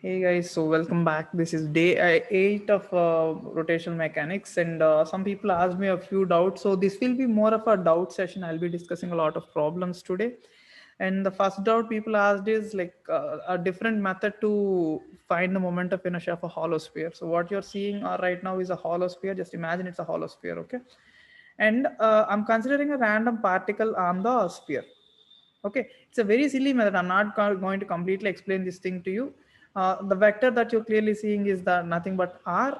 Hey guys, so welcome back. This is day 8 of rotational mechanics, and some people asked me a few doubts. So this will be more of a doubt session. I'll be discussing a lot of problems today. And the first doubt people asked is like a different method to find the moment of inertia of a hollow sphere. So what you're seeing right now is a hollow sphere. Just imagine it's a hollow sphere, okay? And I'm considering a random particle on the sphere. Okay, it's a very silly method. I'm not going to completely explain this thing to you. The vector that you're clearly seeing is the nothing but r.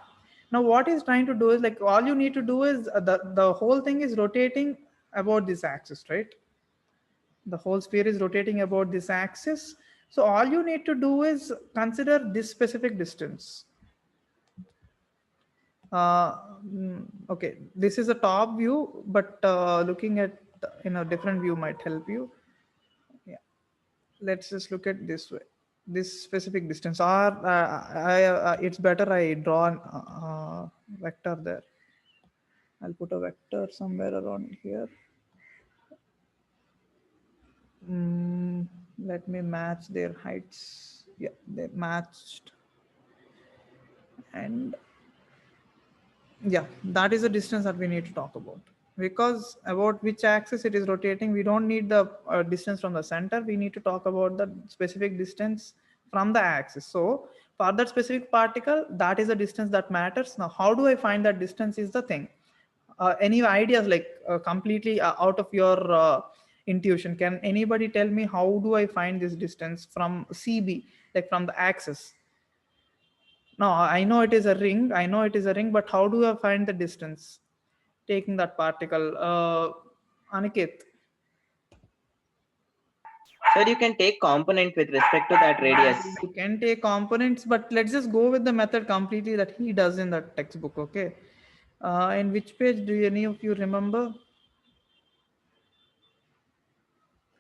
Now what he's trying to do is like all you need to do is the whole thing is rotating about this axis, right? The whole sphere is rotating about this axis. So all you need to do is consider this specific distance. uh, okay, this is a top view, but looking at in a different view might help you. Yeah, let's just look at this way, this specific distance, or it's better I draw an vector there. I'll put a vector somewhere around here. mm, Let me match their heights. Yeah, they matched. And yeah, that is the distance that we need to talk about, because about which axis it is rotating, we don't need the distance from the center. We need to talk about the specific distance from the axis. So for that specific particle, that is the distance that matters. Now how do I find that distance is the thing. Any ideas, like completely out of your intuition, can anybody tell me how do I find this distance from CB, like from the axis? No, I know it is a ring. I know it is a ring, but how do I find the distance taking that particle? Aniket, Sir, you can take component with respect to that radius. you can take components, but let's just go with the method completely that he does in that textbook. Okay. In which page do any of you remember?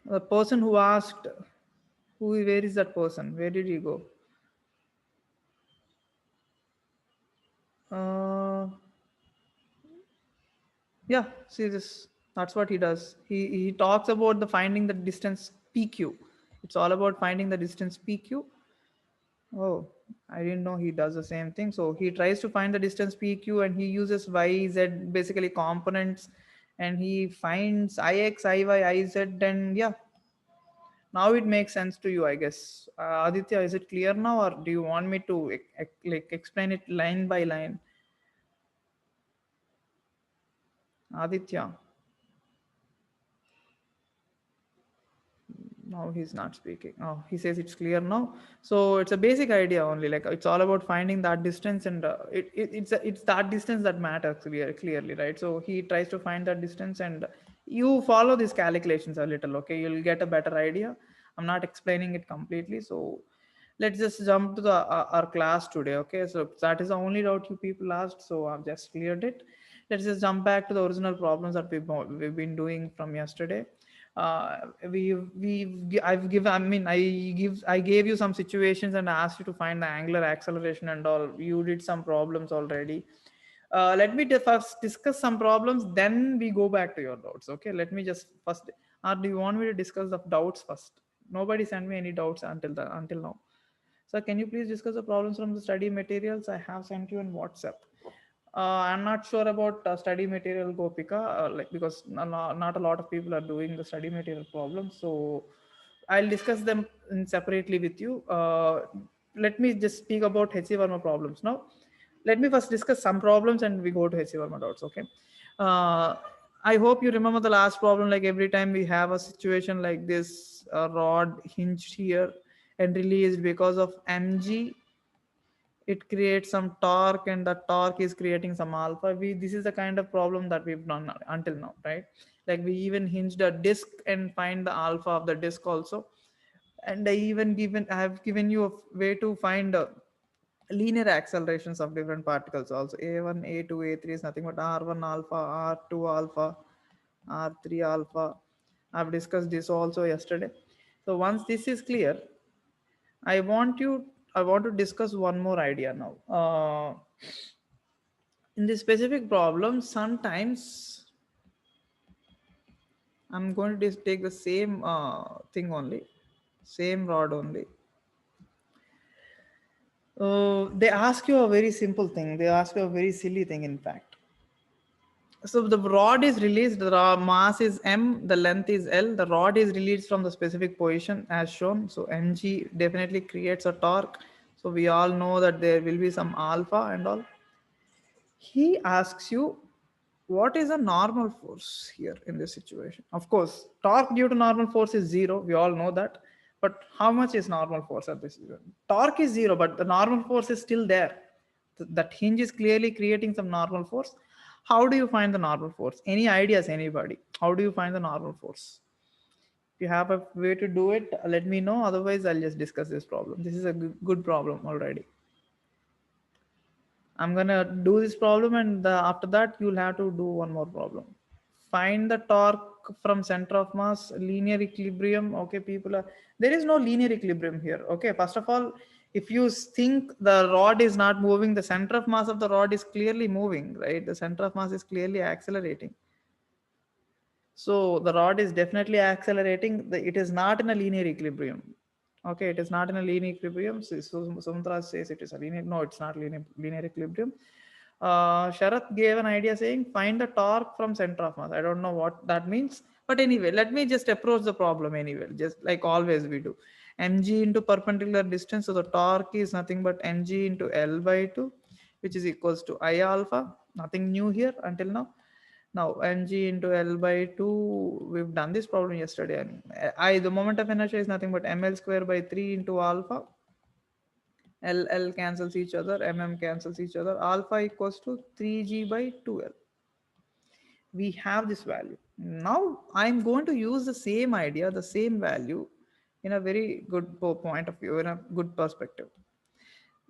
The person who asked, where is that person? Where did he go? Uh, Yeah, see this. That's what he does. He talks about the finding the distance PQ. It's all about finding the distance PQ. Oh, I didn't know he does the same thing. So he tries to find the distance PQ and he uses Y, Z, basically components, and he finds IX, IY, IZ, and yeah, now it makes sense to you, I guess. Aditya, is it clear now, or do you want me to like explain it line by line? Aditya. Now he's not speaking. Oh, he says it's clear now. So it's a basic idea only. Like it's all about finding that distance, and it's that distance that matters clearly, right? So he tries to find that distance, and you follow these calculations a little. Okay, you'll get a better idea. I'm not explaining it completely. So let's just jump to the our class today. Okay, so that is the only doubt you people asked. So I've just cleared it. Let's just jump back to the original problems that we've been doing from yesterday. uh I gave you some situations and asked you to find the angular acceleration and all. You did some problems already. Let me first discuss some problems, then we go back to your doubts. Okay, let me just first, or do you want me to discuss the doubts first? Nobody sent me any doubts until now. So can you please discuss the problems from the study materials I have sent you in WhatsApp? I'm not sure about study material Gopika, like because not a lot of people are doing the study material problems. So I'll discuss them separately with you. Let me just speak about HC Verma problems now. Let me first discuss some problems and we go to HC Verma dots. Okay. Uh, I hope you remember the last problem. Like every time we have a situation like this, a rod hinged here and released because of mg, it creates some torque, and the torque is creating some alpha. This is the kind of problem that we've done until now, right? Like we even hinged a disk and find the alpha of the disk also. And I have given you a way to find linear accelerations of different particles also. A1, A2, A3 is nothing but R1 alpha, R2 alpha, R3 alpha. I've discussed this also yesterday. So once this is clear, I want you I want to discuss one more idea now. In this specific problem, sometimes I'm going to just take the same thing only, same rod only. They ask you a very simple thing. They ask you a very silly thing, in fact. So the rod is released, the mass is m, the length is l, the rod is released from the specific position as shown. So mg definitely creates a torque. So we all know that there will be some alpha and all. He asks you what is a normal force here in this situation. Of course, torque due to normal force is zero. We all know that. But how much is normal force at this? Torque is zero, but the normal force is still there. That hinge is clearly creating some normal force. How do you find the normal force? Any ideas, anybody? How do you find the normal force? If you have a way to do it, let me know. Otherwise, I'll just discuss this problem. This is a good problem already. I'm gonna do this problem, and after that you'll have to do one more problem. Find the torque from center of mass, linear equilibrium. Okay, people are there is no linear equilibrium here. Okay, first of all, if you think the rod is not moving, the center of mass of the rod is clearly moving, right? The center of mass is clearly accelerating. So the rod is definitely accelerating. It is not in a linear equilibrium. Okay, it is not in a linear equilibrium. So Sumitra says it is a linear. No, it's not linear equilibrium. Sharath gave an idea saying find the torque from center of mass. I don't know what that means. But anyway, let me just approach the problem anyway, just like always we do. Mg into perpendicular distance. So the torque is nothing but mg into L by 2, which is equals to I alpha. Nothing new here until now. Now mg into L by 2, we've done this problem yesterday. And the moment of inertia is nothing but ml square by 3 into alpha. L cancels each other, cancels each other. Alpha equals to 3g by 2l. We have this value. Now I'm going to use the same idea, the same value in a very good point of view, in a good perspective.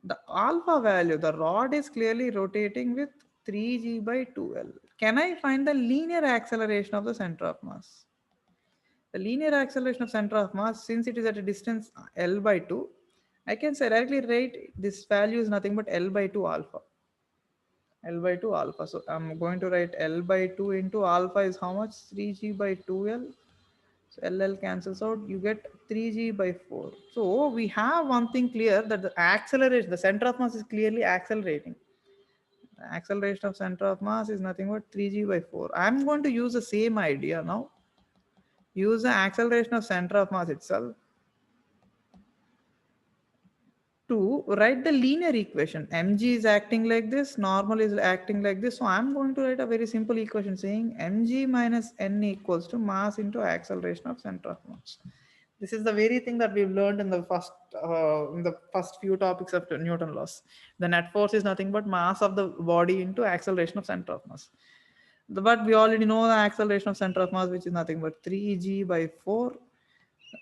The alpha value, the rod is clearly rotating with 3g by 2l. Can I find the linear acceleration of the center of mass? The linear acceleration of center of mass, since it is at a distance L by 2, I can directly write this value is nothing but L by 2 alpha. L by 2 alpha. So I'm going to write L by 2 into alpha is how much? 3g by 2l. So LL cancels out. You get 3g by 4. So we have one thing clear, that the acceleration, the center of mass is clearly accelerating. The acceleration of center of mass is nothing but 3g by 4. I'm going to use the same idea now. Use the acceleration of center of mass itself to write the linear equation. Mg is acting like this, normal is acting like this. So I'm going to write a very simple equation saying mg minus n equals to mass into acceleration of center of mass. This is the very thing that we've learned in the first few topics of Newton laws. The net force is nothing but mass of the body into acceleration of center of mass. But we already know the acceleration of center of mass, which is nothing but 3g by 4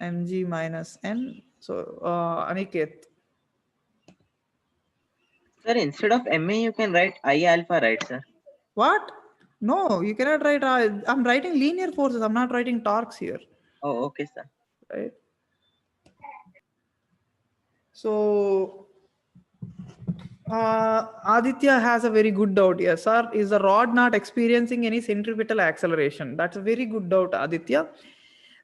mg minus n. So Aniket. Sir, instead of MA, you can write I alpha, right, sir? What? No, you cannot write. I'm writing linear forces. I'm not writing torques here. Oh, okay, sir. Right. So Aditya has a very good doubt here. Sir, is the rod not experiencing any centripetal acceleration? That's a very good doubt, Aditya.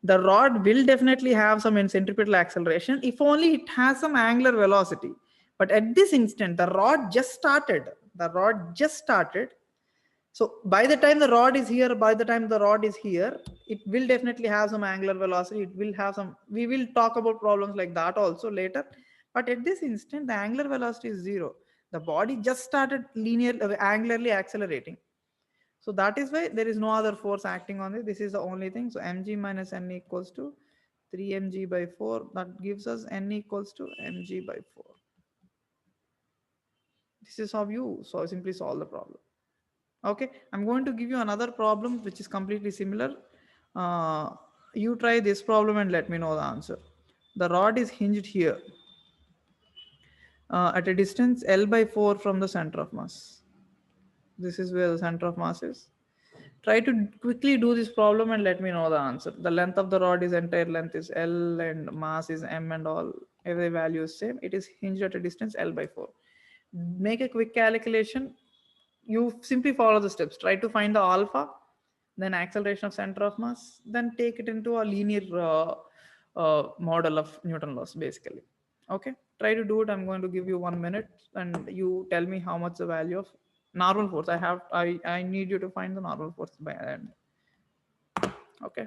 The rod will definitely have some centripetal acceleration if only it has some angular velocity. But at this instant, the rod just started. The rod just started. So by the time the rod is here, it will definitely have some angular velocity. It will have some, we will talk about problems like that also later. But at this instant, the angular velocity is zero. The body just started angularly accelerating. So that is why there is no other force acting on it. This is the only thing. So mg minus n equals to 3 mg by 4. That gives us n equals to mg by 4. This is how you simply solve the problem. Okay, I'm going to give you another problem which is completely similar. You try this problem and let me know the answer. The rod is hinged here at a distance L by 4 from the center of mass. This is where the center of mass is. Try to quickly do this problem and let me know the answer. The length of the rod is entire length is L and mass is M and all. Every value is same. It is hinged at a distance L by 4. Make a quick calculation. You simply follow the steps. Try to find the alpha, then acceleration of center of mass, then take it into a linear model of Newton laws basically. Okay, try to do it. I'm going to give you 1 minute, and you tell me how much the value of normal force. I need you to find the normal force by end. Okay.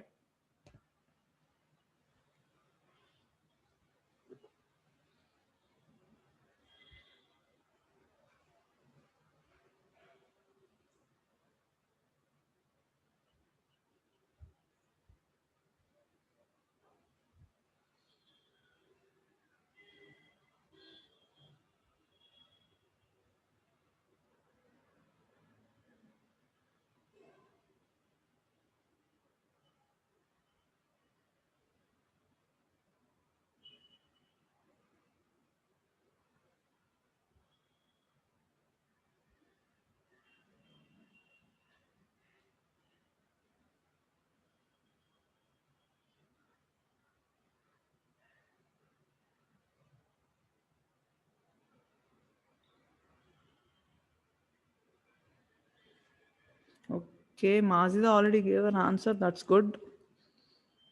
Okay, Mazida already gave an answer. That's good.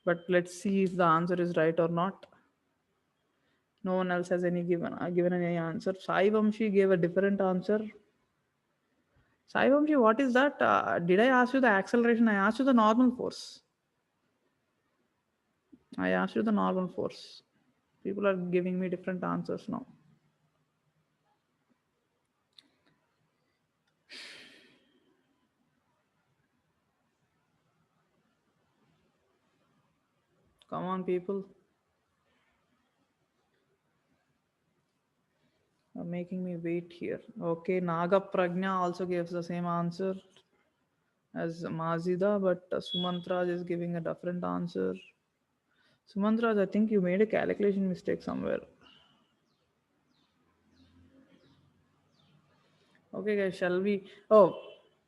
But let's see if the answer is right or not. No one else has any given any answer. Sai Vamshi gave a different answer. Sai Vamshi, what is that? Did I ask you the acceleration? I asked you the normal force. I asked you the normal force. People are giving me different answers now. Come on, people. Are making me wait here. Okay, Naga Pragna also gives the same answer as Mazida, but Sumantraj is giving a different answer. Sumantraj, I think you made a calculation mistake somewhere. Okay, guys, shall we? Oh,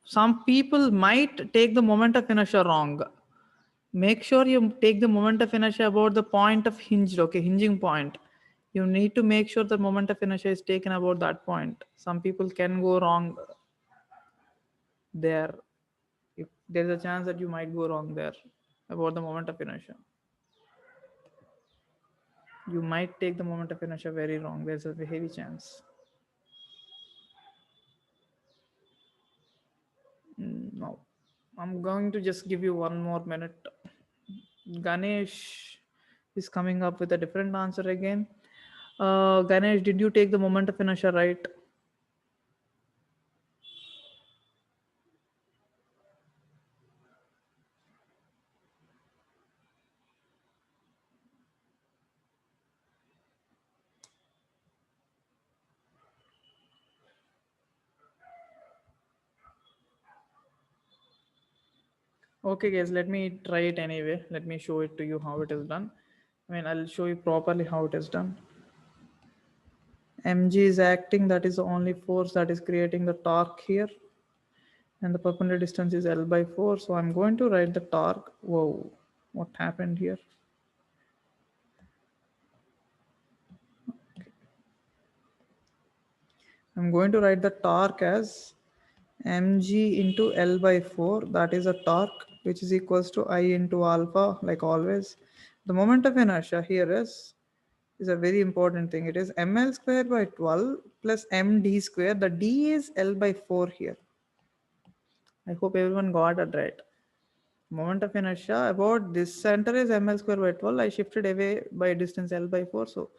some people might take the moment of inertia wrong. Make sure you take the moment of inertia about the point of hinged, okay, hinging point. You need to make sure the moment of inertia is taken about that point. Some people can go wrong there. If there's a chance that you might go wrong there about the moment of inertia. You might take the moment of inertia very wrong. There's a heavy chance. No. I'm going to just give you 1 more minute. Ganesh is coming up with a different answer again. Ganesh, did you take the moment of inertia right? Okay, guys, let me try it anyway. Let me show it to you how it is done. I mean, I'll show you properly how it is done. Mg is acting, that is the only force that is creating the torque here. And the perpendicular distance is L by 4. So I'm going to write the torque. Whoa, what happened here? I'm going to write the torque as mg into L by 4. That is a torque which is equals to I into alpha, like always. The moment of inertia here is a very important thing. It is ml square by 12 plus md square. The d is L by 4 here. I hope everyone got it right. Moment of inertia about this center is ml square by 12. I shifted away by distance L by 4. So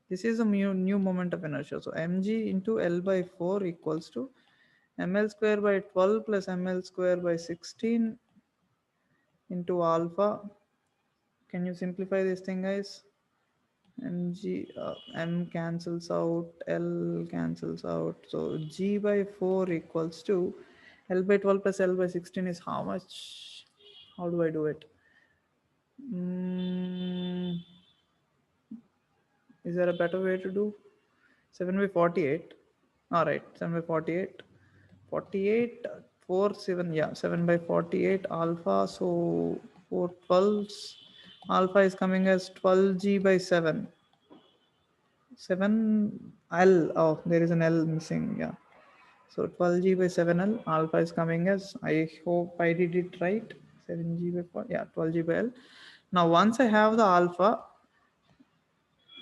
this is a new moment of inertia. So mg into L by 4 equals to ml square by 12 plus ml square by 16 into alpha. Can you simplify this thing, guys? Mg m cancels out, L cancels out. So g by 4 equals to L by 12 plus L by 16 is how much? How do I do it? Mm, is there a better way to do? 7 by 48. All right, 7 by 48. 48, 4, 7, yeah, 7 by 48 alpha. So 4 12s. Alpha is coming as 12g by 7. 7L. Oh, there is an L missing. Yeah. So 12g by 7L. Alpha is coming as, I hope I did it right. 7g by 4. Yeah, 12g by L. Now, once I have the alpha,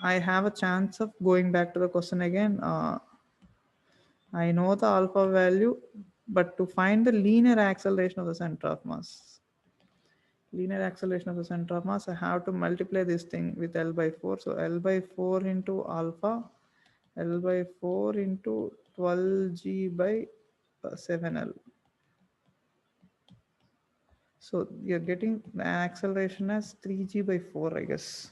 I have a chance of going back to the question again. I know the alpha value, but to find the linear acceleration of the center of mass, I have to multiply this thing with L by 4. So L by 4 into alpha, L by 4 into 12g by 7L. So you're getting the acceleration as 3g by 4, I guess.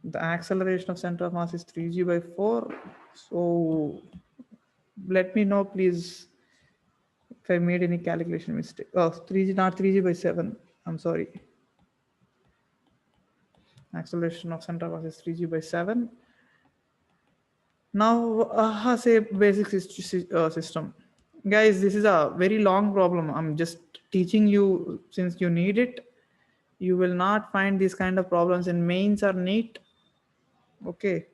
The acceleration of center of mass is 3g by 4. So let me know, please, if I made any calculation mistake. Oh, 3g, not 3g by 7. I'm sorry. Acceleration of center of mass is 3g by 7. Now, say basic system. Guys, this is a very long problem. I'm just teaching you since you need it. You will not find these kind of problems in mains or NEET. Okay.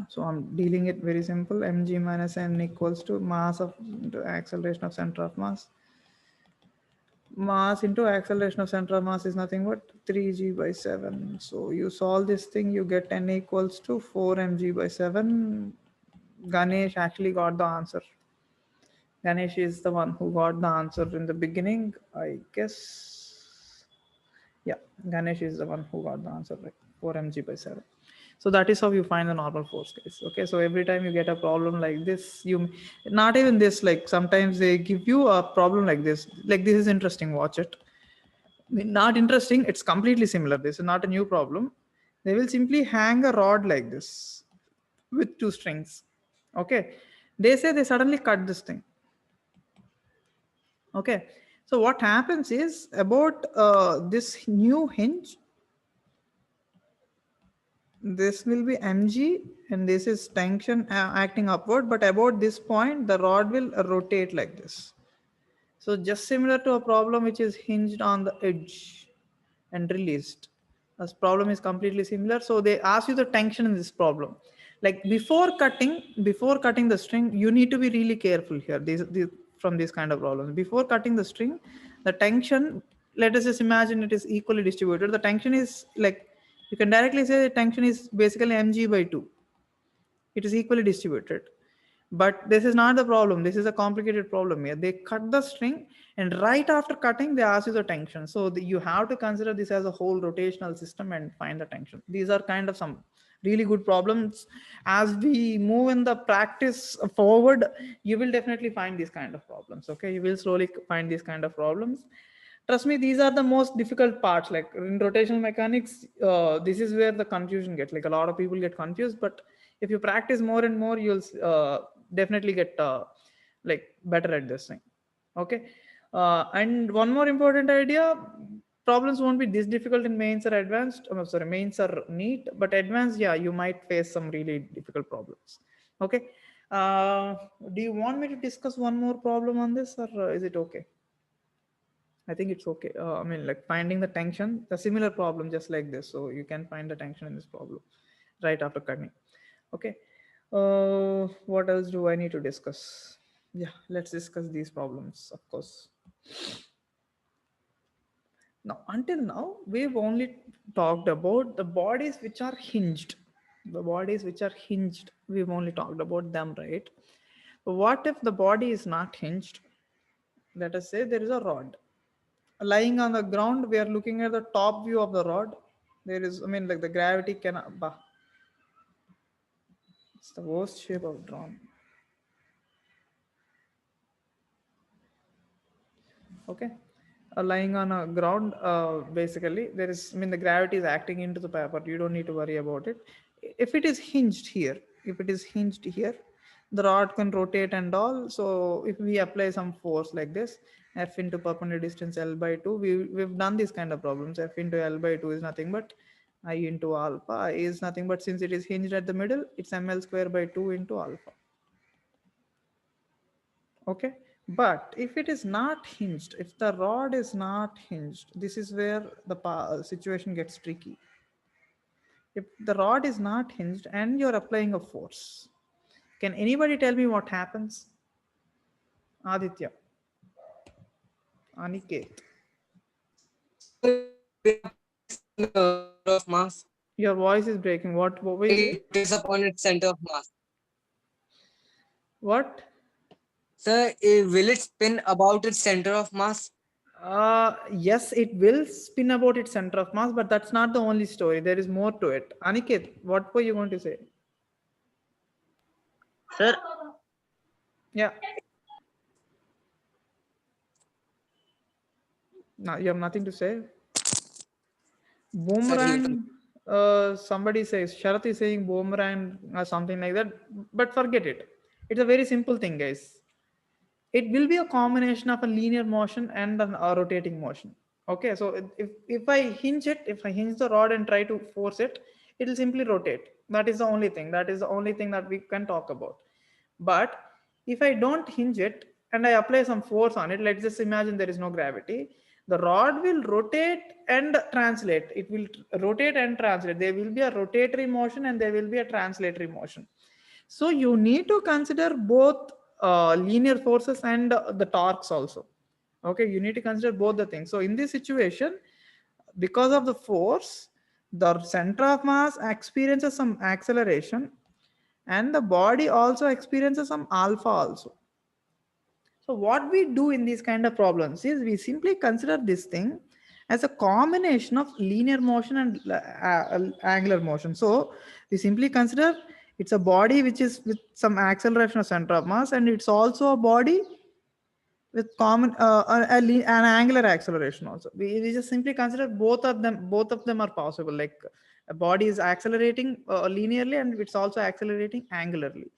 So I'm dealing it very simple. Mg minus n equals to mass of into acceleration of center of mass. Mass into acceleration of center of mass is nothing but 3g by 7. So you solve this thing, you get n equals to 4 mg by 7. Ganesh actually got the answer. Ganesh is the one who got the answer in the beginning, I guess. Yeah, Ganesh is the one who got the answer, right? 4 mg by 7. So that is how you find the normal force, guys. Okay, so every time you get a problem like this, you not even this, like sometimes they give you a problem like this. Like this is interesting, watch it. Not interesting, it's completely similar. This is not a new problem. They will simply hang a rod like this with two strings. Okay, they say they suddenly cut this thing. Okay, so what happens is about this new hinge, this will be mg and this is tension acting upward, but about this point the rod will rotate like this. So just similar to a problem which is hinged on the edge and released. This problem is completely similar. So they ask you the tension in this problem. Like before cutting the string, you need to be really careful here. These from these kind of problems. Before cutting the string, the tension, let us just imagine it is equally distributed. The tension is like, you can directly say the tension is basically mg by 2. It is equally distributed. But this is not the problem. This is a complicated problem here. They cut the string and right after cutting, they ask you the tension. So you have to consider this as a whole rotational system and find the tension. These are kind of some really good problems. As we move in the practice forward, you will definitely find these kind of problems. Okay, you will slowly find these kind of problems. Trust me, these are the most difficult parts. Like in rotational mechanics, this is where the confusion gets. Like a lot of people get confused, but if you practice more and more, you'll definitely get like better at this thing. Okay, and one more important idea: problems won't be this difficult in mains or advanced. Sorry, mains are neat, but advanced, yeah, you might face some really difficult problems. Okay, do you want me to discuss one more problem on this, or is it okay? I think it's okay. I mean, like finding the tension, a similar problem just like this. So you can find the tension in this problem right after cutting. Okay. What else do I need to discuss? Yeah, let's discuss these problems, of course. Now, until now, we've only talked about the bodies which are hinged. The bodies which are hinged, we've only talked about them, right? But what if the body is not hinged? Let us say there is a rod lying on the ground. We are looking at the top view of the rod. There is, I mean, like the gravity cannot, it's the worst shape I've drawn. Okay, lying on a ground, basically there is, I mean, the gravity is acting into the paper. You don't need to worry about it. If it is hinged here, the rod can rotate and all. So if we apply some force like this, F into perpendicular distance L by 2, we've done this kind of problems. F into L by 2 is nothing but I into alpha. I is nothing but, since it is hinged at the middle, it's ml square by 2 into alpha. Okay, but if it is not hinged, if the rod is not hinged, this is where the situation gets tricky. If the rod is not hinged and you're applying a force, can anybody tell me what happens? Aditya, Aniket. So we are placing the center of mass. Your voice is breaking. What were you saying? It rotates upon its center of mass. What? Sir, will it spin about its center of mass? Yes, it will spin about its center of mass, but that's not the only story. There is more to it. Aniket, what were you going to say? Sir, Yeah. No, you have nothing to say. Sir, he Boomerang. Somebody says Sharath is saying boomerang or something like that, but forget it. It's a very simple thing, guys. It will be a combination of a linear motion and a rotating motion. Okay, so if I hinge it, if I hinge the rod and try to force it, it will simply rotate. That is the only thing. That is the only thing that we can talk about. But if I don't hinge it and I apply some force on it, let's just imagine there is no gravity, the rod will rotate and translate. It will rotate and translate. There will be a rotatory motion and there will be a translatory motion. So you need to consider both linear forces and the torques also. Okay, you need to consider both the things. So in this situation, because of the force, the center of mass experiences some acceleration and the body also experiences some alpha also. So what we do in these kind of problems is we simply consider this thing as a combination of linear motion and angular motion. So we simply consider it's a body which is with some acceleration of center of mass, and it's also a body with common an angular acceleration also. We just simply consider both of them are possible. Like a body is accelerating linearly and it's also accelerating angularly.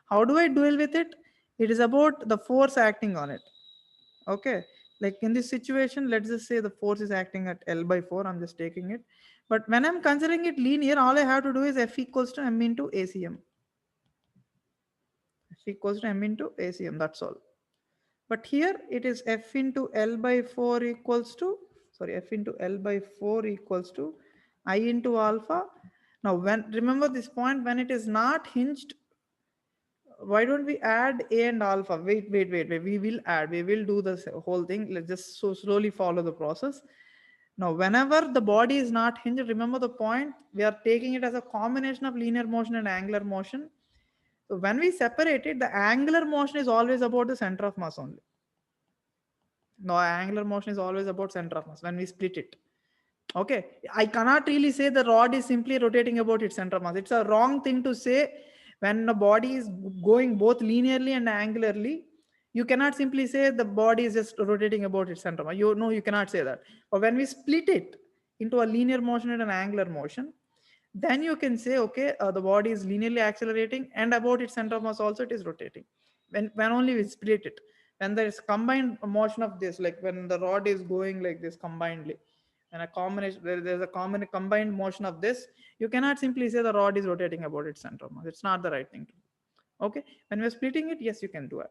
How do I deal with it? It is about the force acting on it. Okay, like in this situation, let's just say the force is acting at L by 4. I'm just taking it, but when I'm considering it linear, all I have to do is F equals to M into ACM. F equals to M into ACM, that's all. But here it is F into L by 4 equals to, sorry, F into L by 4 equals to I into alpha. Now when, remember this point, when it is not hinged, why don't we add A and alpha? Wait. We will add, we will do this whole thing. Let's just so slowly follow the process. Now, whenever the body is not hinged, remember the point, we are taking it as a combination of linear motion and angular motion. So when we separate it, the angular motion is always about the center of mass only. No, angular motion is always about center of mass when we split it. Okay, I cannot really say the rod is simply rotating about its center of mass. It's a wrong thing to say. When the body is going both linearly and angularly, you cannot simply say the body is just rotating about its center of mass. You know, you cannot say that. But when we split it into a linear motion and an angular motion, then you can say, okay, the body is linearly accelerating and about its center of mass also it is rotating. When only we split it, when there is combined motion of this, like when the rod is going like this combinedly, and a combination, there's a common combined motion of this, you cannot simply say the rod is rotating about its center of mass. It's not the right thing to do. Okay, when we're splitting it, yes, you can do it.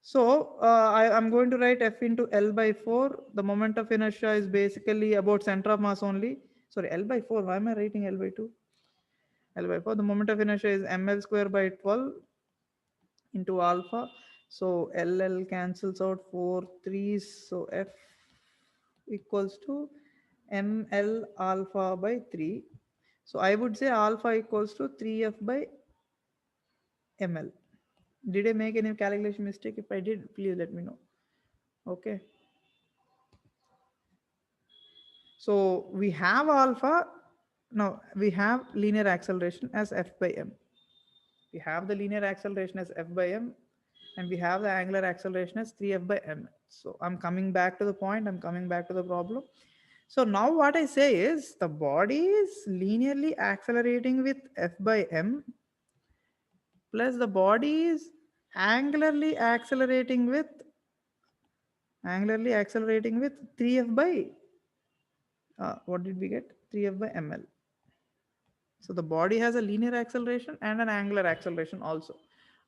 So I'm going to write F into L by 4. The moment of inertia is basically about center of mass only. Sorry, L by 4. Why am I writing L by 2? L by 4. The moment of inertia is ml square by 12 into alpha. So LL cancels out 4 threes. So F equals to ml alpha by 3. So I would say alpha equals to 3f by ml. Did I make any calculation mistake? If I did, please let me know. Okay. So we have alpha. Now we have linear acceleration as f by m. We have the linear acceleration as f by m, and we have the angular acceleration as 3f by m. So I'm coming back to the point. I'm coming back to the problem. So now what I say is the body is linearly accelerating with f by m plus the body is angularly accelerating with 3f by what did we get? 3f by ml. So the body has a linear acceleration and an angular acceleration also.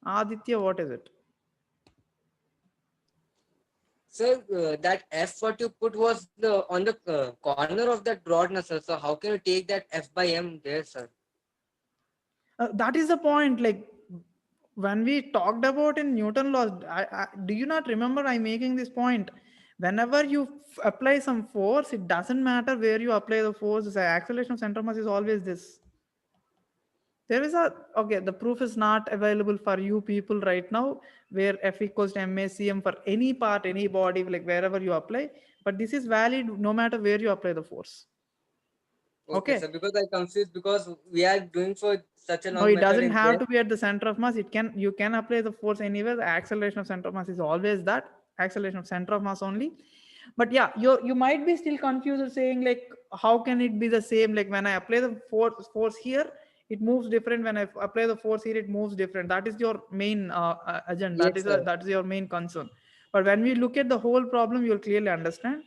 Aditya, what is it? Sir, that F what you put was the on the corner of that rod, na sir. So how can you take that F by M there, sir? That is the point. Like when we talked about in Newton laws, do you not remember I making this point? Whenever you apply some force, it doesn't matter where you apply the force, the acceleration of center of mass is always this. There is a, okay, the proof is not available for you people right now, where F equals to MACM for any part, any body, like wherever you apply, but this is valid no matter where you apply the force. Okay, Okay. sir. Because I confused because we are doing for such a No, long it method doesn't in have there. to be at the center of mass. It can, you can apply the force anywhere. The acceleration of center of mass is always that acceleration of center of mass only. But yeah, you might be still confused saying like, how can it be the same? Like when I apply the force here, it moves different. When I apply the force here, it moves different. That is your main agenda. Yes, sir. That is your main concern. But when we look at the whole problem, you'll clearly understand.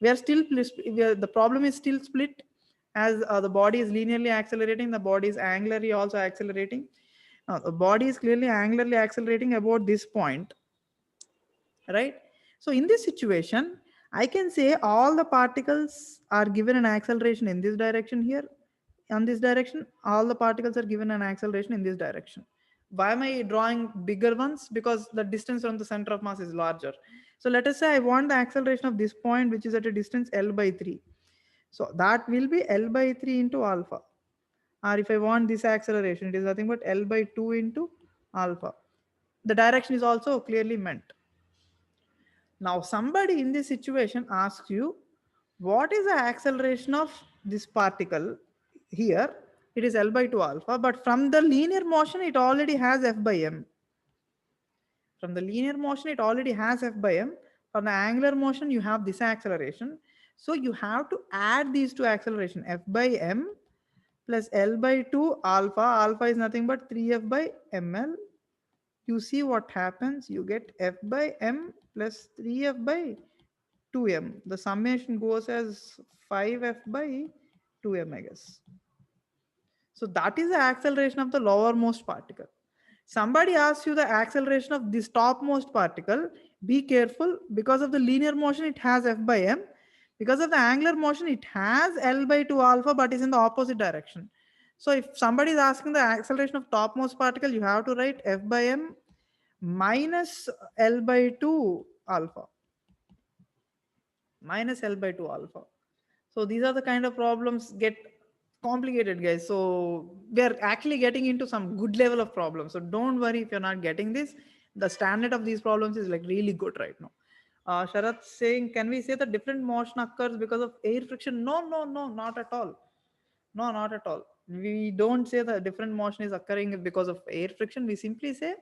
We are still the problem is still split, as the body is linearly accelerating, the body is angularly also accelerating. Now the body is clearly angularly accelerating about this point, right? So in this situation, I can say all the particles are given an acceleration in this direction here. On this direction, all the particles are given an acceleration in this direction. Why am I drawing bigger ones? Because the distance from the center of mass is larger. So let us say I want the acceleration of this point, which is at a distance L by 3. So that will be L by 3 into alpha. Or if I want this acceleration, it is nothing but L by 2 into alpha. The direction is also clearly meant. Now, somebody in this situation asks you, what is the acceleration of this particle here? It is L by 2 alpha, but from the linear motion, it already has F by m. From the linear motion, it already has F by m. From the angular motion, you have this acceleration. So you have to add these two acceleration, F by m plus L by 2 alpha. Alpha is nothing but 3F by ml. You see what happens. You get F by m plus 3F by 2m. The summation goes as 5F by 2m, I guess. So that is the acceleration of the lowermost particle. Somebody asks you the acceleration of this topmost particle. Be careful, because of the linear motion, it has F by m. Because of the angular motion, it has L by 2 alpha, but is in the opposite direction. So if somebody is asking the acceleration of topmost particle, you have to write F by m minus L by 2 alpha. Minus L by 2 alpha. So these are the kind of problems get complicated, guys. So we are actually getting into some good level of problems. So don't worry if you're not getting this. The standard of these problems is like really good right now. Sharath saying, can we say that different motion occurs because of air friction? No, no, no, not at all. No, not at all. We don't say that different motion is occurring because of air friction. We simply say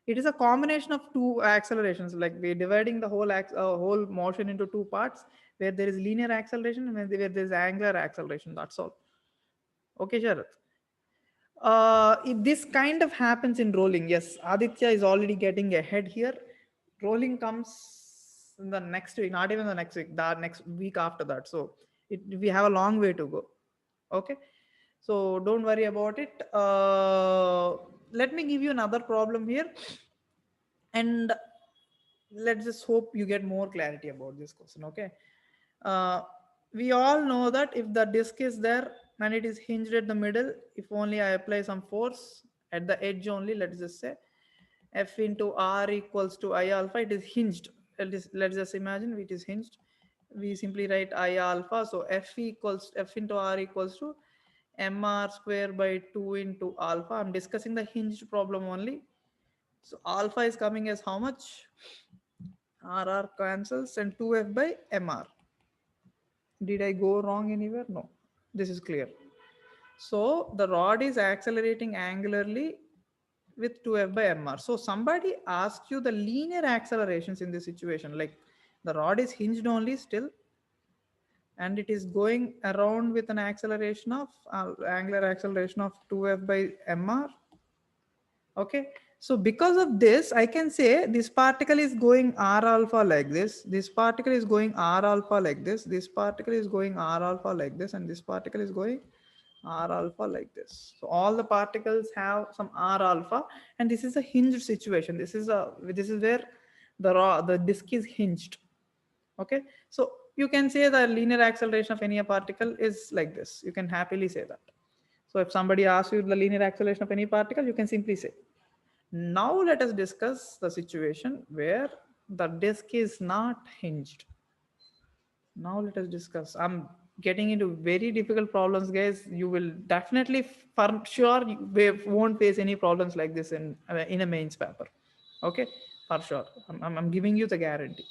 it is a combination of two accelerations. Like we're dividing the whole motion into two parts, where there is linear acceleration and where there is angular acceleration. That's all. Okay, Sharath. This kind of happens in rolling. Yes, Aditya is already getting ahead here. Rolling comes in the next week, not even the next week, the next week after that. So we have a long way to go. Okay, so don't worry about it. Let me give you another problem here, and let's just hope you get more clarity about this question. Okay, uh, we all know that if the disk is there and it is hinged at the middle, if only I apply some force at the edge only, let's just say F into R equals to I alpha, it is hinged. Let's just imagine it is hinged. We simply write I alpha. So F into R equals to mr square by 2 into alpha. I'm discussing the hinged problem only. So alpha is coming as how much? RR cancels and 2F by MR. Did I go wrong anywhere? No. This is clear. So the rod is accelerating angularly with 2F by MR. So somebody asked you the linear accelerations in this situation. Like the rod is hinged only still, and it is going around with an acceleration of angular acceleration of 2F by MR. Okay, so because of this, I can say this particle is going R alpha like this particle is going R alpha like this particle is going R alpha like this, and this particle is going R alpha like this. So all the particles have some R alpha, and this is a hinged situation. This is where the disk is hinged. Okay, so you can say the linear acceleration of any particle is like this. You can happily say that. So if somebody asks you the linear acceleration of any particle, you can simply say. Now let us discuss the situation where The disk is not hinged. Now let us discuss. I'm getting into very difficult problems, guys. You will definitely, for sure, won't face any problems like this in a mains paper. Okay, for sure. I'm giving you the guarantee,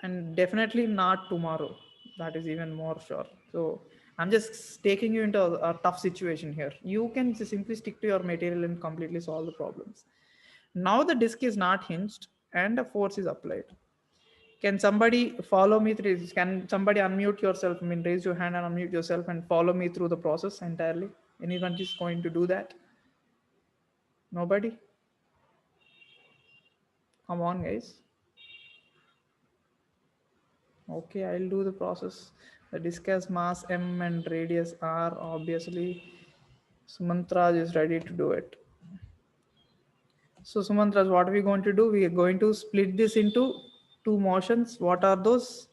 and definitely not tomorrow. That is even more sure. So I'm just taking you into a tough situation here. You can simply stick to your material and completely solve the problems. Now the disk is not hinged and a force is applied. Can somebody follow me through this? Can somebody unmute yourself? I mean, raise your hand and unmute yourself and follow me through the process entirely. Anyone is going to do that? Nobody? Come on, guys. Okay, I'll do the process. The disk has mass m and radius r. Obviously, Sumantraj is ready to do it. So, Sumantraj, what are we going to do? We are going to split this into two motions. What are those?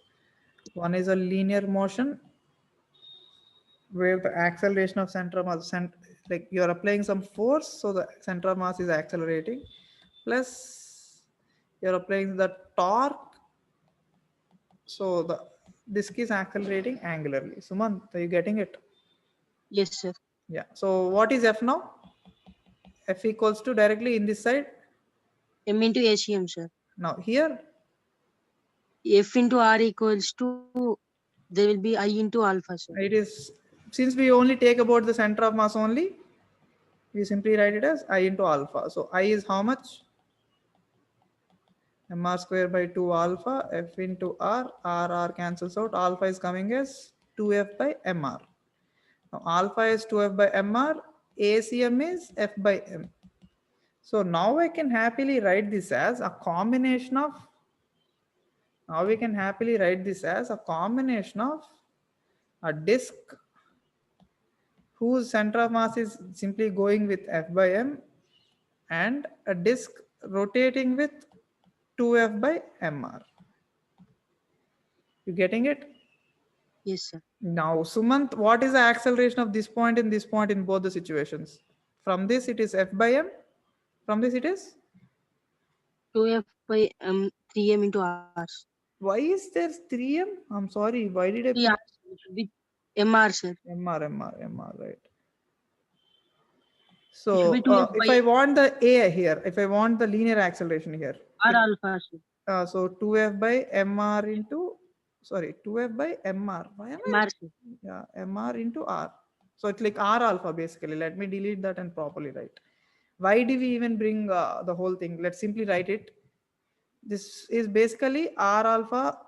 One is a linear motion where the acceleration of center of mass, like you're applying some force, so the center of mass is accelerating, plus you're applying the torque, so the disk is accelerating angularly. Suman, are you getting it? Yes, sir. Yeah. So what is F now? F equals to directly in this side. M into ACM, sir. Now here, F into R equals to, there will be I into alpha, sir. it is, since we only take about the center of mass only, we simply write it as I into alpha. So I is how much? mr square by 2 alpha f into r cancels out, alpha is coming as 2f by mr. Now alpha is 2f by mr, acm is f by m. So now I can happily write this as a combination of, now we can happily write this as a combination of a disk whose center of mass is simply going with f by m and a disk rotating with 2f by mr. You getting it? Yes, sir. Now, Sumant, what is the acceleration of this point and this point in both the situations? From this, it is f by m. From this, it is? 2F by 3M into R. Why is there 3m? I'm sorry. Why did I 3R put with MR, sir. mr, right? It So, should be 2F if by I want the a here, if I want the linear acceleration here, R alpha, sir. so 2f by mr into, sorry, 2f by mr. Why am I? MR, sir. Yeah, mr into r. So it's like r alpha basically. Let me delete that and properly write. Why do we even bring the whole thing? Let's simply write it. This is basically r alpha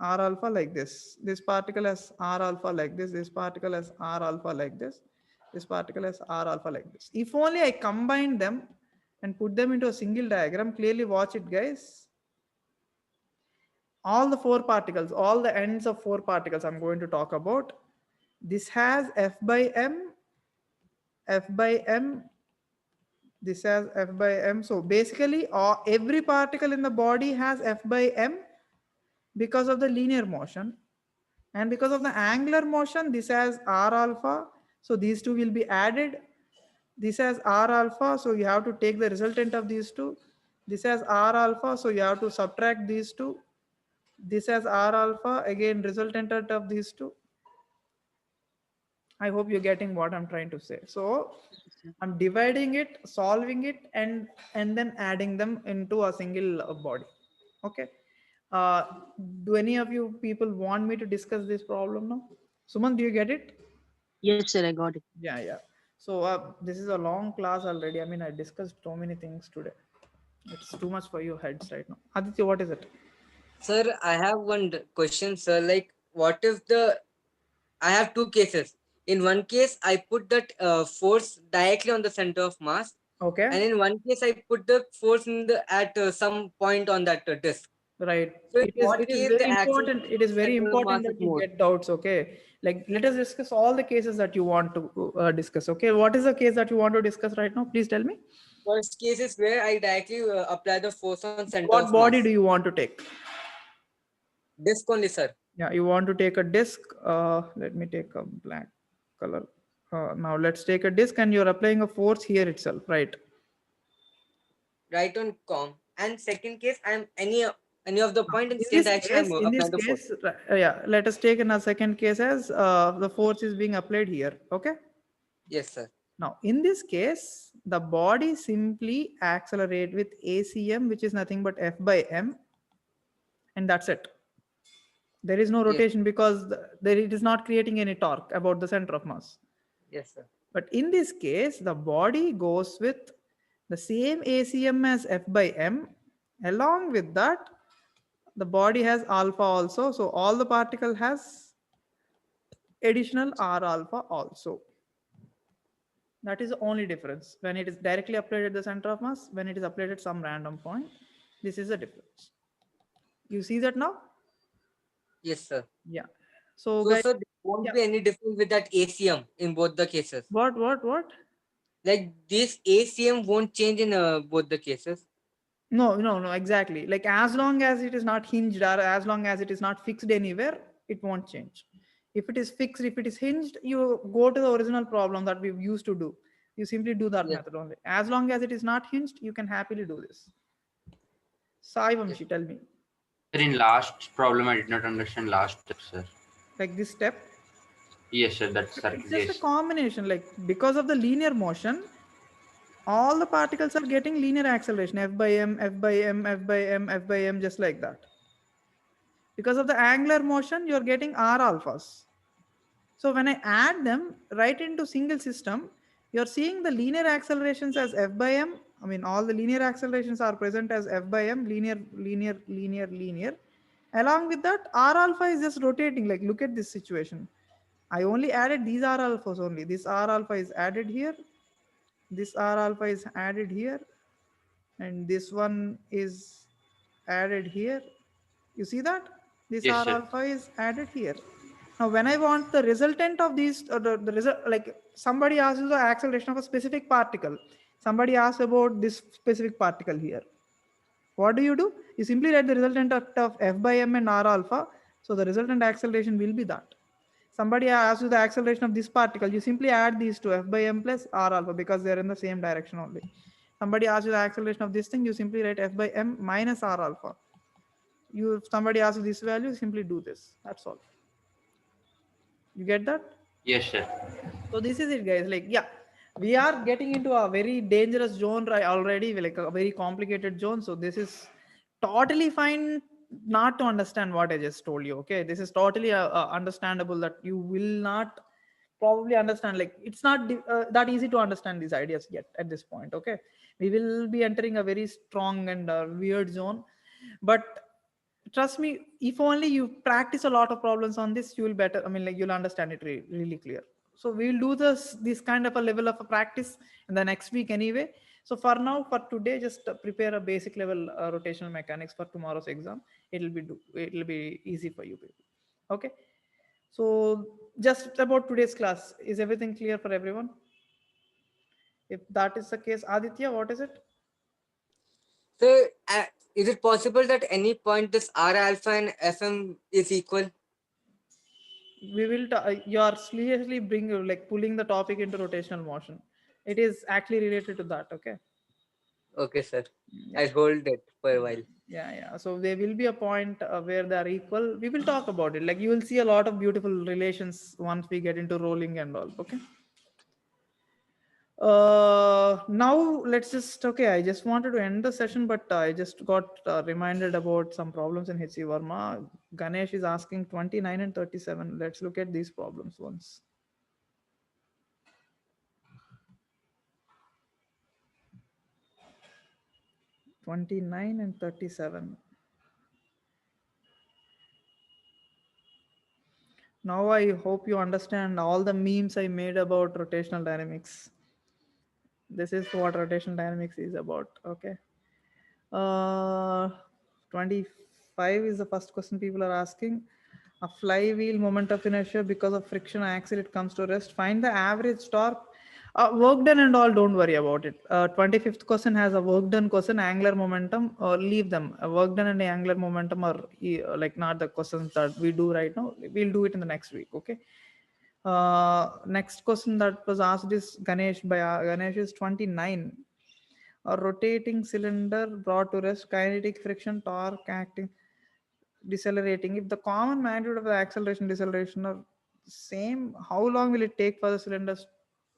like this particle has r alpha like this particle has r alpha like this particle has r alpha like this. If only I combine them and put them into a single diagram, clearly watch it, guys. All the four particles, all the ends of four particles I'm going to talk about, this has f by m, f by m, this has f by m. So basically every particle in the body has f by m because of the linear motion, and because of the angular motion this has r alpha, so these two will be added. This has r alpha, so you have to take the resultant of these two. This has r alpha, so you have to subtract these two. This has r alpha, again resultant of these two. I hope you're getting what I'm trying to say. So I'm dividing it, solving it, and then adding them into a single body. Okay. Uh, do any of you people want me to discuss this problem now? Suman, do you get it? Yes, sir. I got it. Yeah, yeah. So this is a long class already. I mean, I discussed so many things today. It's too much for your heads right now. Aditya, what is it? Sir, I have one question, sir. Like, what if I have two cases. In one case, I put that force directly on the center of mass, Okay. and in one case, I put the force in at some point on that disk. Right. So, in It is, what it is case very the important. It is very center of important mass that is you more? get doubts. Okay. Like, let us discuss all the cases that you want to discuss. Okay. What is the case that you want to discuss right now? Please tell me. First case is where I directly apply the force on center What of body mass. do you want to take? Disk only, sir. Yeah, you want to take a disc. Let me take a black color. Now let's take a disc and you're applying a force here itself, right? right on com, and second case I'm any of the point in In same this direction I'm case, applying the force. yeah, let us take in a second case as the force is being applied here. Okay. Yes, sir. Now, in this case, the body simply accelerate with ACM, which is nothing but F by M, and that's it. There is no Yes, rotation because there it is not creating any torque about the center of mass. yes, sir. But in this case, the body goes with the same ACM as F by M. Along with that, the body has alpha also. So all the particle has additional R alpha also. That is the only difference. When it is directly applied at the center of mass, when it is applied at some random point, this is the difference. You see that now? Yes, sir. Yeah. So So, guys, so there won't yeah. be any difference with that ACM in both the cases. What? Like this ACM won't change in both the cases. No, exactly. Like as long as it is not hinged or as long as it is not fixed anywhere, it won't change. If it is fixed, if it is hinged, you go to the original problem that we used to do. You simply do that Yes, method only. As long as it is not hinged, you can happily do this. Sai yes, Vamshi, tell me. Sir, in last problem, I did not understand last step, sir. Like this step, Yes, sir, that it's circle, just a yes. combination. Like because of the linear motion, all the particles are getting linear acceleration F by M, F by M, F by M, F by M, just like that. Because of the angular motion, you're getting R alphas. So when I add them right into single system, you're seeing the linear accelerations as F by M. I mean, all the linear accelerations are present as F by M, linear. Along with that, R alpha is just rotating. Like, look at this situation. I only added these R alphas only. This R alpha is added here. This R alpha is added here. And this one is added here. You see that? This Yes, R sir. alpha is added here. Now, when I want the resultant of these, the result, like somebody asks you the acceleration of a specific particle, somebody asks about this specific particle here. What do? You simply write the resultant of F by M and R alpha. So the resultant acceleration will be that. Somebody asks you the acceleration of this particle, you simply add these two, F by M plus R alpha, because they're in the same direction only. Somebody asks you the acceleration of this thing, you simply write F by M minus R alpha. If somebody asks you this value, simply do this. That's all. You get that? Yes, sir. So this is it, guys. Like, yeah, we are getting into a very dangerous zone right already, like a very complicated zone. So this is totally fine not to understand what I just told you. Okay, this is totally understandable that you will not probably understand. Like, it's not that easy to understand these ideas yet at this point. Okay, we will be entering a very strong and weird zone, but trust me, if only you practice a lot of problems on this, you will better, I mean, like, you'll understand it really clear. So we'll do this kind of a level of a practice in the next week anyway. So for now, for today, just prepare a basic level rotational mechanics for tomorrow's exam. It'll be easy for you people. Okay, so just about today's class, is everything clear for everyone? If that is the case, Aditya, what is it? so is it possible that any point this R alpha and FM is equal? We will you are seriously bring like pulling the topic into rotational motion. It is actually related to that. Okay. Okay, sir. Yeah. I'll hold it for a while. Yeah. So there will be a point where they are equal. We will talk about it. Like, you will see a lot of beautiful relations once we get into rolling and all. Okay. Now let's just, okay, I just wanted to end the session, but I just got reminded about some problems in HC Verma. Ganesh is asking 29 and 37. Let's look at these problems once. 29 and 37. Now I hope you understand all the memes I made about rotational dynamics. This is what rotational dynamics is about. Okay. Uh, 25 is the first question people are asking. A flywheel moment of inertia, because of friction axle, it comes to rest. Find the average torque. Work done and all, don't worry about it. 25th question has a work done question, angular momentum, or leave them. Work done and angular momentum are like not the questions that we do right now. We'll do it in the next week. Okay. Next question that was asked is Ganesh by Ganesh is 29. A rotating cylinder brought to rest, kinetic friction, torque acting, decelerating. If the common magnitude of the acceleration deceleration are same, how long will it take for the cylinders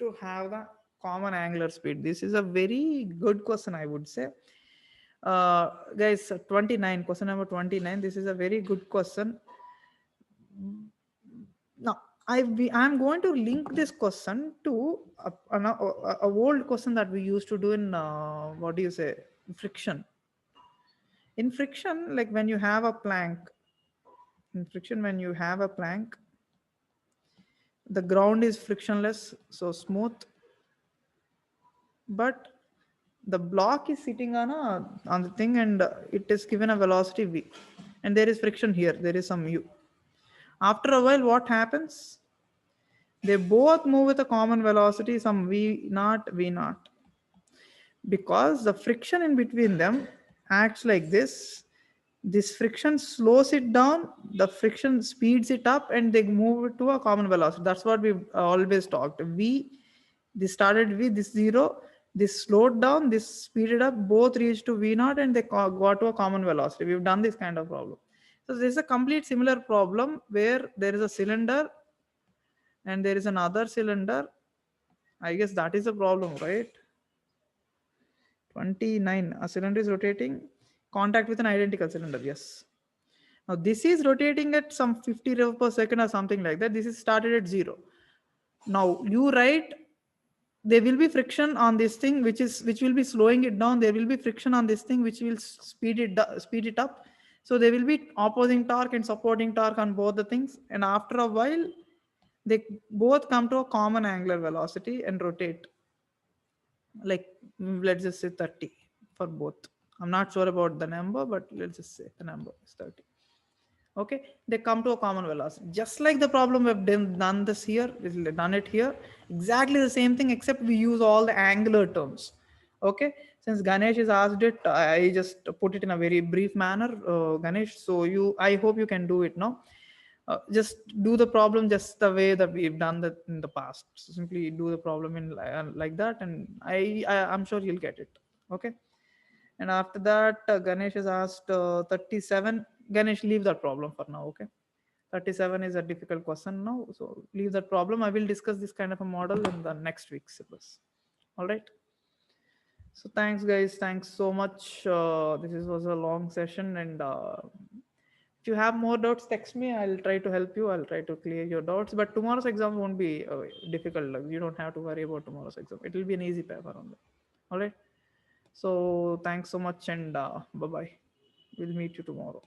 to have the common angular speed? This is a very good question, I would say. Guys, 29, question number 29. This is a very good question. Now, I'm going to link this question to a old question that we used to do in what do you say, friction. In friction, like when you have a plank, in friction, when you have a plank, the ground is frictionless, so smooth, but the block is sitting on the thing, and it is given a velocity v, and there is friction here. There is some u. After a while, what happens? They both move with a common velocity, some v naught, v naught, because the friction in between them acts like this. This friction slows it down, the friction speeds it up, and they move it to a common velocity. That's what we've always talked. V, this started v, this zero, this slowed down, this speeded up, both reached to v naught, and they got to a common velocity. We've done this kind of problem. So this is a complete similar problem where there is a cylinder and there is another cylinder. I guess that is the problem, right? 29, a cylinder is rotating, contact with an identical cylinder. Yes. Now this is rotating at some 50 rev per second or something like that. This is started at 0. Now you write, there will be friction on this thing which will be slowing it down. There will be friction on this thing which will speed it up. So there will be opposing torque and supporting torque on both the things, and after a while they both come to a common angular velocity and rotate, like let's just say 30 for both. I'm not sure about the number, but let's just say the number is 30. Okay, they come to a common velocity, just like the problem we've done this here. We've done it here, exactly the same thing, except we use all the angular terms. Okay, since Ganesh has asked it, I just put it in a very brief manner, Ganesh. So I hope you can do it now. Just do the problem just the way that we've done that in the past. So simply do the problem in like that, and I'm sure you'll get it. Okay. And after that, Ganesh has asked 37. Ganesh, leave that problem for now. Okay. 37 is a difficult question now, so leave that problem. I will discuss this kind of a model in the next week's syllabus. All right. So thanks, guys. Thanks so much. This was a long session, and if you have more doubts, text me. I'll try to help you. I'll try to clear your doubts. But tomorrow's exam won't be difficult. Like, you don't have to worry about tomorrow's exam. It will be an easy paper only. All right. So thanks so much, and bye bye. We'll meet you tomorrow.